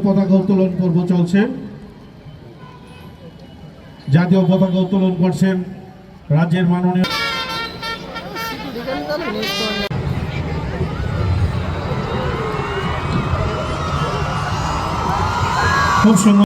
পতাকা উত্তোলন পর্ব চলছে। জাতীয় পতাকা উত্তোলন করছেন রাজ্যের মাননীয় খুব সুন্দর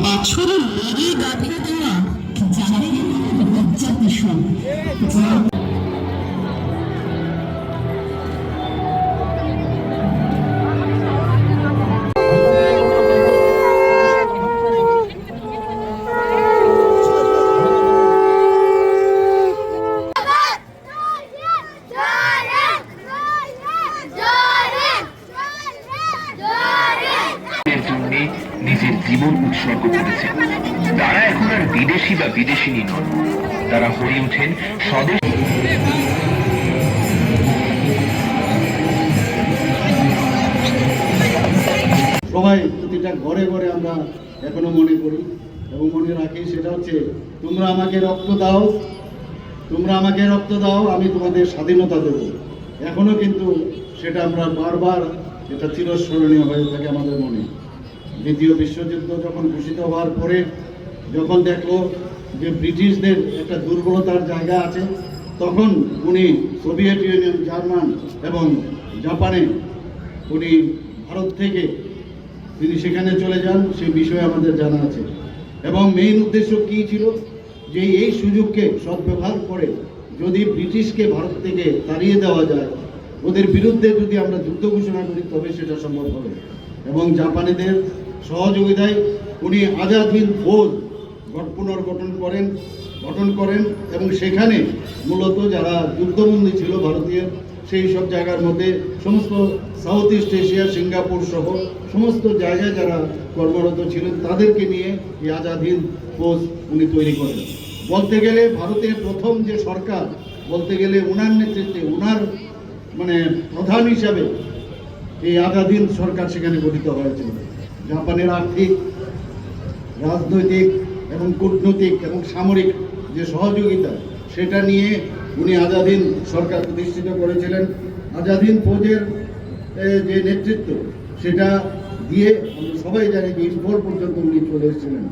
বছরের লেগে গাঁথে দেওয়া জানে লজ্জা ভীষণ। নিজের জীবন উৎসর্গ করেছেন। তারা এখন আর বিদেশি বা বিদেশিনী নন, তারা হয়ে ওঠেন স্বদেশ। সবাই প্রতিটা ঘরে ঘরে আমরা এখনো মনে করি এবং মনে রাখি, সেটা হচ্ছে তোমরা আমাকে রক্ত দাও, তোমরা আমাকে রক্ত দাও, আমি তোমাদের স্বাধীনতা দেব। এখনো কিন্তু সেটা আমরা বারবার এটা চিরস্মরণীয় হয়ে থাকে আমাদের মনে। দ্বিতীয় বিশ্বযুদ্ধ যখন ঘোষিত হওয়ার পরে যখন দেখলো যে ব্রিটিশদের একটা দুর্বলতার জায়গা আছে, তখন উনি সোভিয়েত ইউনিয়ন, জার্মান এবং জাপানে উনি ভারত থেকে তিনি সেখানে চলে যান, সেই বিষয়ে আমাদের জানা আছে। এবং মেইন উদ্দেশ্য কী ছিল, যে এই সুযোগকে সদ্ব্যবহার করে যদি ব্রিটিশকে ভারত থেকে তাড়িয়ে দেওয়া যায়, ওদের বিরুদ্ধে যদি আমরা যুদ্ধ ঘোষণা করি, তবে সেটা সম্ভব হবে। এবং জাপানিদের সহযোগিতায় উনি আজাদ হিন্দ ফৌজ পুনর্গঠন করেন এবং সেখানে মূলত যারা যুদ্ধবন্দী ছিল ভারতীয়, সেই সব জায়গার মধ্যে সমস্ত সাউথ ইস্ট এশিয়া, সিঙ্গাপুর সহ সমস্ত জায়গায় যারা কর্মরত ছিলেন তাদেরকে নিয়ে এই আজাদ হিন্দ ফৌজ উনি তৈরি করেন। বলতে গেলে ভারতের প্রথম যে সরকার, বলতে গেলে ওনার নেতৃত্বে, ওনার প্রধান হিসাবে এই আজাদ হিন্দ সরকার সেখানে গঠিত হয়েছিল। জাপানের আর্থিক, রাজনৈতিক এবং কূটনৈতিক এবং সামরিক যে সহযোগিতা, সেটা নিয়ে উনি আজাদ হিন্দ সরকার প্রতিষ্ঠিত করেছিলেন। আজাদ হিন্দ ফৌজের যে নেতৃত্ব, সেটা দিয়ে আমরা সবাই জানি যে ইম্ফল পর্যন্ত উনি চলে এসেছিলেন।